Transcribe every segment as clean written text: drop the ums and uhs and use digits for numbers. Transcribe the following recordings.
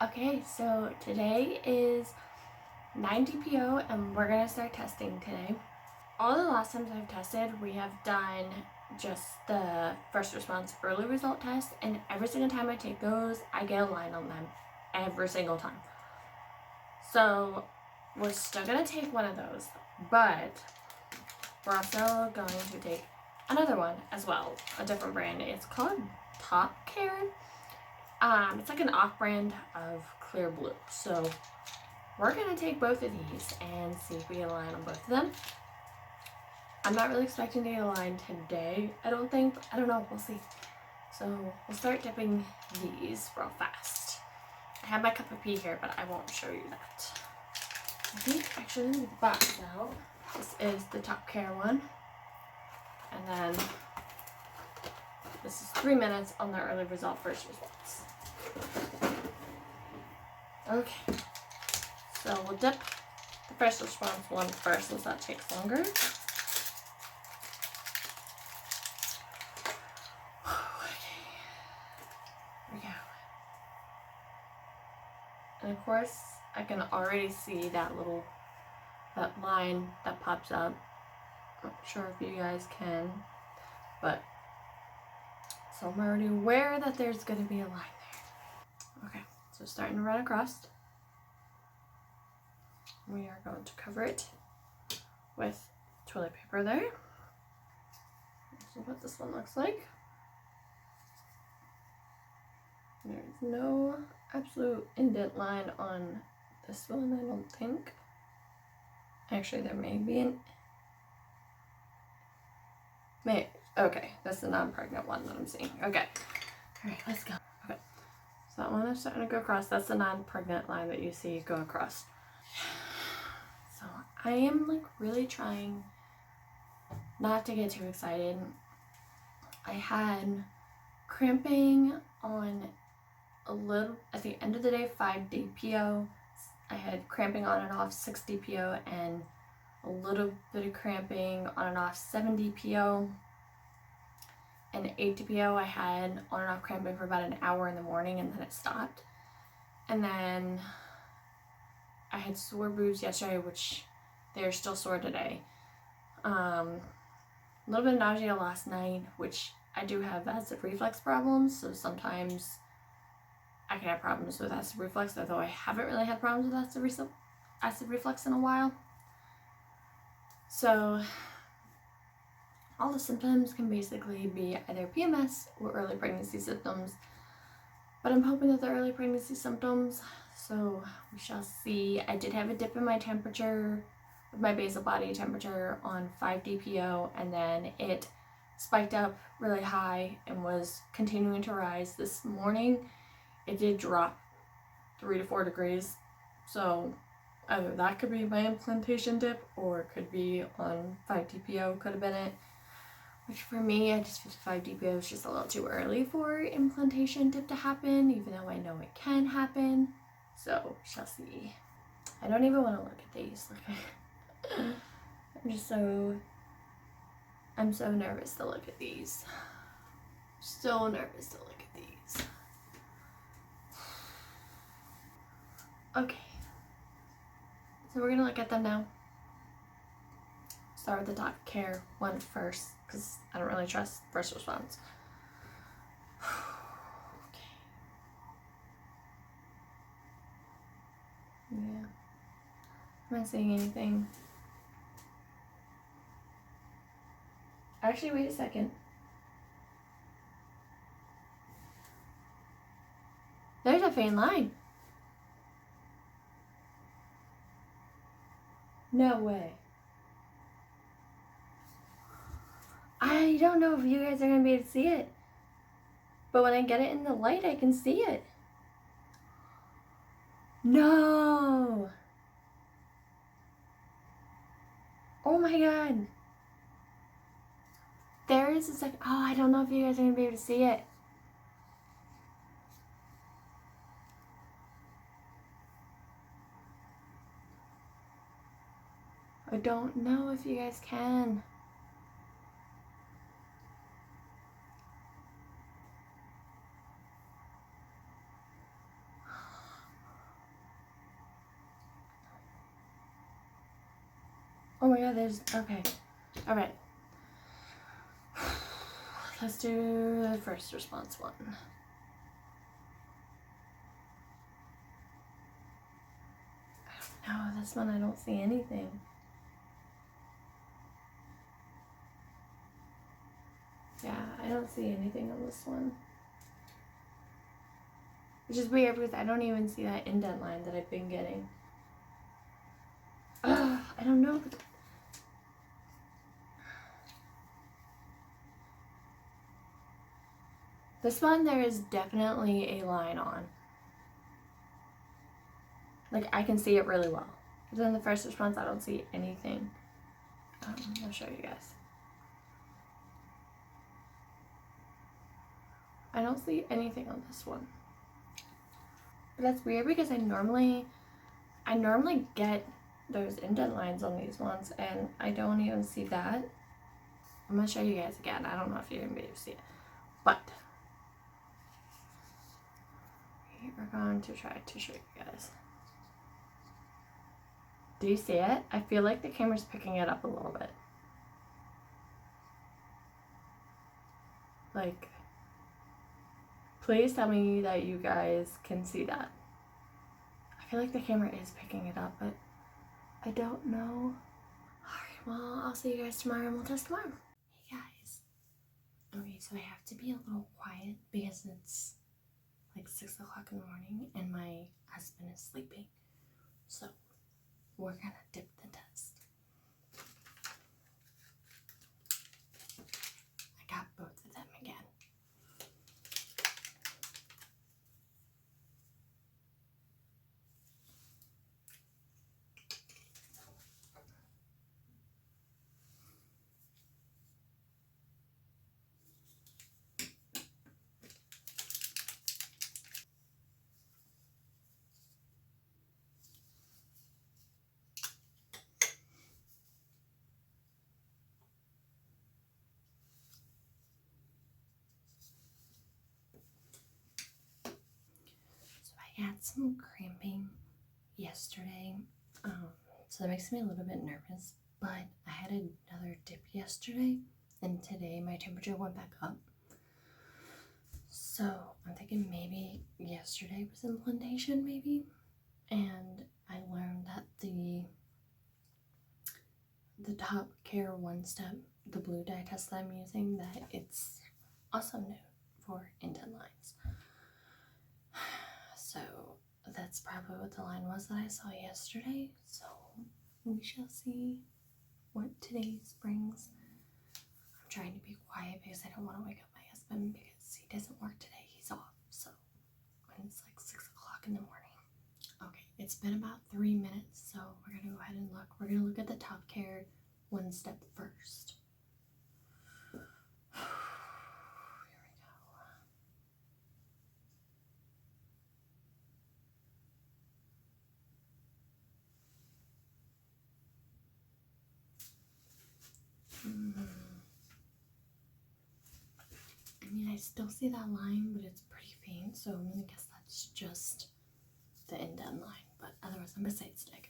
Okay, so today is 9 DPO and we're gonna start testing today. All the last times I've tested, we have done just the first response early result test, and every single time I take those, I get a line on them every single time. So we're still gonna take one of those, but we're also going to take another one as well, a different brand. It's called Top Care. It's like an off-brand of clear blue. So we're gonna take both of these and see if we get a line on both of them. I'm not really expecting to get a line today, I don't think. I don't know, we'll see. So we'll start dipping these real fast. I have my cup of tea here, but I won't show you that. I think actually let me box out. This is the Top Care one. And then this is 3 minutes on the early result first results. Okay, so we'll dip the first response one first since that takes longer. Okay. Here we go. And of course, I can already see that line that pops up. Not sure if you guys can, but so I'm already aware that there's going to be a line there. Okay, so starting to run across. We are going to cover it with toilet paper there. This is what this one looks like. There's no absolute indent line on this one, I don't think. Actually, there may be okay, that's the non-pregnant one that I'm seeing. Okay. Alright, let's go. Okay. So that one is starting to go across. That's the non-pregnant line that you see go across. So I am like really trying not to get too excited. I had cramping on a little at the end of the day 5 DPO. I had cramping on and off 6 DPO and a little bit of cramping on and off 7 DPO. And 8 DPO I had on and off cramping for about an hour in the morning and then it stopped. And then I had sore boobs yesterday, which they're still sore today. A little bit of nausea last night, which I do have acid reflux problems, so sometimes I can have problems with acid reflux, although I haven't really had problems with acid reflux in a while. So all the symptoms can basically be either PMS or early pregnancy symptoms, but I'm hoping that the early pregnancy symptoms, so we shall see. I did have a dip in my temperature, my basal body temperature on 5 DPO, and then it spiked up really high and was continuing to rise this morning. It did drop 3 to 4 degrees, so either that could be my implantation dip or it could be on 5 DPO, could have been it. Which for me, I just feel 5 DPO is just a little too early for implantation dip to happen, even though I know it can happen. So, shall see. I don't even want to look at these. I'm so nervous to look at these. So nervous to look at these. Okay. So we're gonna look at them now. Start with the Top Care one first, because I don't really trust first response. Okay. Yeah. I'm not seeing anything. Actually, wait a second. There's a faint line. No way. I don't know if you guys are going to be able to see it, but when I get it in the light, I can see it. No! Oh my god. There is a second. Oh, I don't know if you guys are going to be able to see it. I don't know if you guys can. my god, there's, okay. Alright. Let's do the first response one. No, this one I don't see anything. Yeah, I don't see anything on this one. Which is weird because I don't even see that indent line that I've been getting. I don't know. This one, there is definitely a line on. Like, I can see it really well. But then the first response, I don't see anything. I'll show you guys. I don't see anything on this one. But that's weird because I normally get those indent lines on these ones, and I don't even see that. I'm gonna show you guys again. I don't know if you're gonna be able to see it, but we're going to try to show you guys. Do you see it? I feel like the camera's picking it up a little bit. Like, please tell me that you guys can see that. I feel like the camera is picking it up, but I don't know. Alright, well, I'll see you guys tomorrow and we'll test tomorrow. Hey guys. Okay, so I have to be a little quiet because it's like 6 o'clock in the morning and my husband is sleeping. So we're gonna dip the test. I got both of them again. I had some cramping yesterday, so that makes me a little bit nervous, but I had another dip yesterday, and today my temperature went back up. So I'm thinking maybe yesterday was implantation, maybe, and I learned that the Top Care One Step, the blue dye test that I'm using, that it's also new for indent lines. So that's probably what the line was that I saw yesterday. So we shall see what today's brings. I'm trying to be quiet because I don't want to wake up my husband because he doesn't work today. He's off. So when it's like 6 o'clock in the morning. Okay, it's been about 3 minutes, so we're gonna go ahead and look. We're gonna look at the Top Care One Step first. I mean, I still see that line, but it's pretty faint, so I'm gonna guess that's just the indent line, but otherwise I'm gonna say it's negative.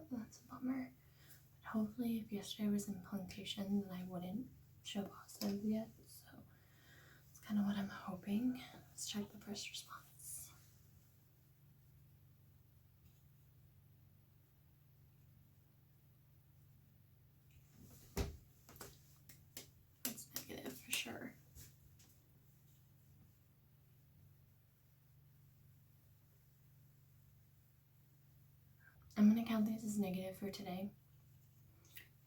That's a bummer. But hopefully if yesterday was implantation, then I wouldn't show positive yet, so that's kind of what I'm hoping. Let's check the first response. It's negative for sure. I'm going to count these as negative for today,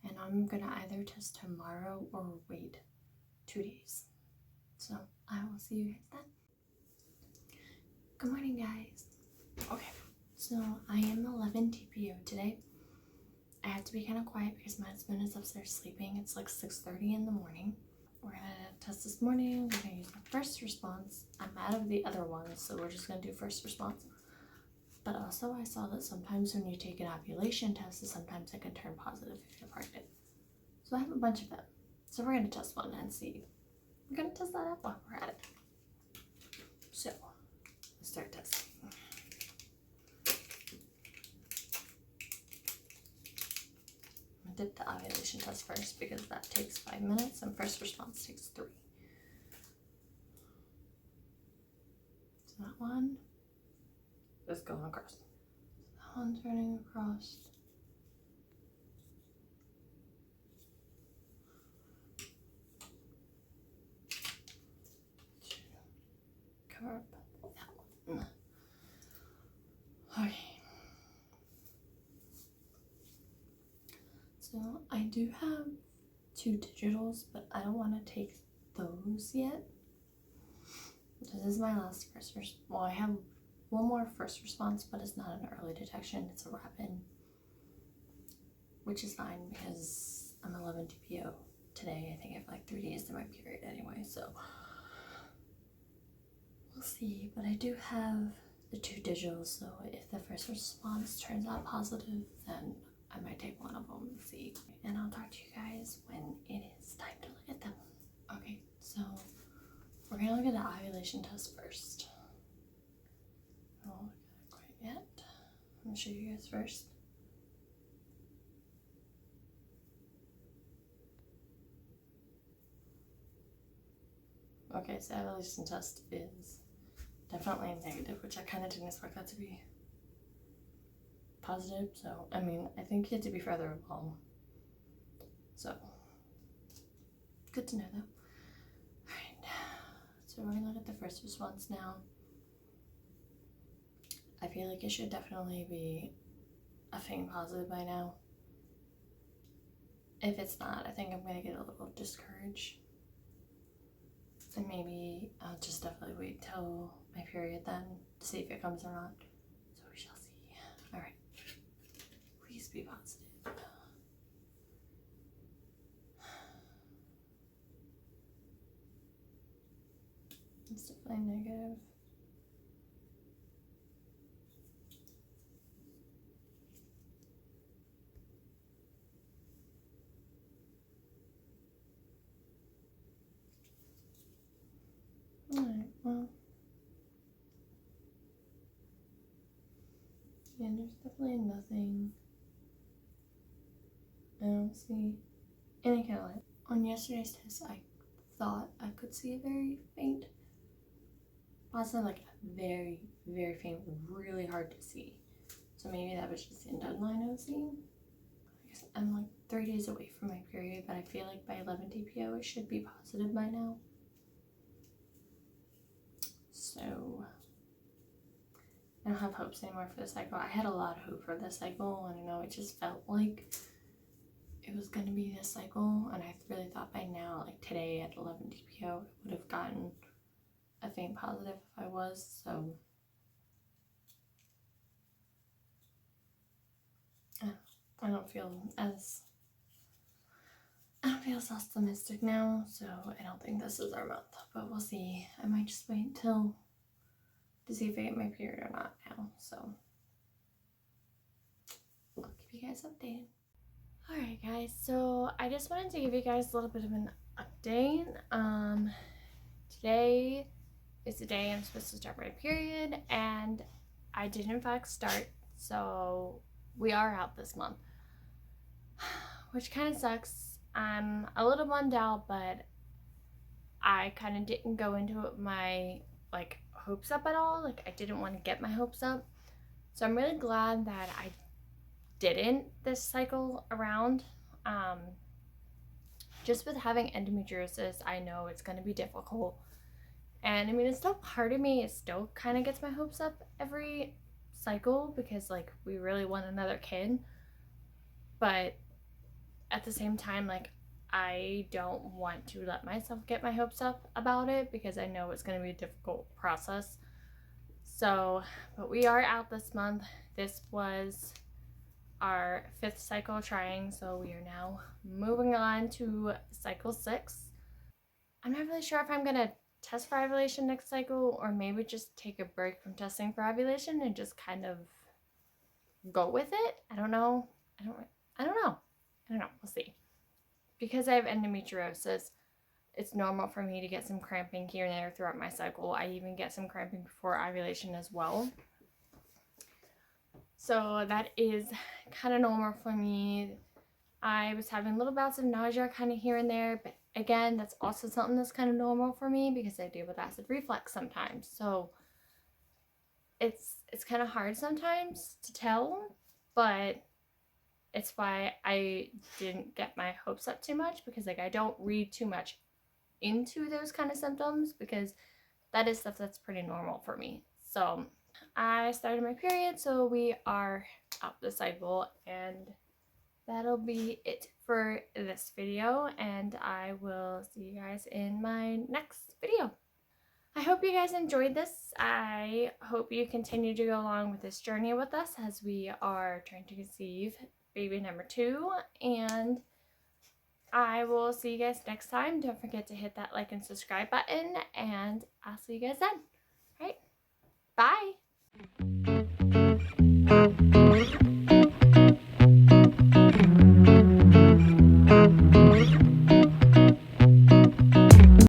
and I'm going to either test tomorrow or wait 2 days. So I will see you guys then. Good morning, guys. Okay, so I am 11 TPO today. I have to be kind of quiet because my husband is upstairs sleeping. It's like 6:30 in the morning. We're gonna test this morning. We're gonna use the first response. I'm out of the other ones, so we're just gonna do first response. But also I saw that sometimes when you take an ovulation test, sometimes it can turn positive if you're pregnant. So I have a bunch of them. So we're going to test one and see. We're going to test that out while we're at it. So let's start testing. I did the ovulation test first because that takes 5 minutes and first response takes 3. So that one is going across. So that one's running across. Cover up that one. Okay. So I do have 2 digitals, but I don't want to take those yet. This is my last first response. Well, I have one more first response, but it's not an early detection, it's a rapid. Which is fine because I'm 11 TPO today. I think I have like 3 days to my period anyway, so we'll see. But I do have the 2 digitals, so if the first response turns out positive, then I might take one of them and see. And I'll talk to you guys when it is time to look at them. Okay, so we're gonna look at the ovulation test first. I won't look at it quite yet. I'm gonna show you guys first. Okay, so ovulation test is definitely negative, which I kind of didn't expect that to be positive. So, I mean, I think you had to be further along. So, good to know though. Alright, so we're gonna look at the first response now. I feel like it should definitely be a FAIN positive by now. If it's not, I think I'm gonna get a little discouraged. And maybe I'll just definitely wait till my period then to see if it comes or not. So we shall see. Alright. Please be positive. It's definitely negative. Alright, well. Yeah, there's definitely nothing. I don't see any kind of light. On yesterday's test, I thought I could see a very faint positive, like very, very faint, really hard to see. So maybe that was just the indent line I was seeing. I guess I'm like 3 days away from my period, but I feel like by 11 TPO it should be positive by now. So I don't have hopes anymore for the cycle. I had a lot of hope for this cycle, and I know it just felt like it was going to be this cycle, and I really thought by now, like today at 11 TPO, I would have gotten a faint positive if I was, so I don't feel as optimistic now, so I don't think this is our month, but we'll see. I might just wait to see if I get my period or not now, so I'll keep you guys updated. Alright guys, so I just wanted to give you guys a little bit of an update. Today is the day I'm supposed to start my period, and I did in fact start, so we are out this month, which kind of sucks. I'm a little bummed out, but I kind of didn't go into it with my hopes up at all. Like, I didn't want to get my hopes up, so I'm really glad that I didn't this cycle around. Just with having endometriosis, I know it's going to be difficult, and I mean, it's still part of me, it still kind of gets my hopes up every cycle because like we really want another kid, but at the same time, like, I don't want to let myself get my hopes up about it because I know it's going to be a difficult process. So, but we are out this month. This was our 5th cycle trying, so we are now moving on to cycle 6. I'm not really sure if I'm going to test for ovulation next cycle or maybe just take a break from testing for ovulation and just kind of go with it. I don't know. We'll see. because I have endometriosis, it's normal for me to get some cramping here and there throughout my cycle. I even get some cramping before ovulation as well. So that is kind of normal for me. I was having little bouts of nausea kind of here and there, but again, that's also something that's kind of normal for me because I deal with acid reflux sometimes. So it's kind of hard sometimes to tell, but it's why I didn't get my hopes up too much, because like I don't read too much into those kind of symptoms because that is stuff that's pretty normal for me. So I started my period, so we are out the cycle, and that'll be it for this video, and I will see you guys in my next video. I hope you guys enjoyed this. I hope you continue to go along with this journey with us as we are trying to conceive baby number 2, and I will see you guys next time. Don't forget to hit that like and subscribe button, and I'll see you guys then. All right, bye.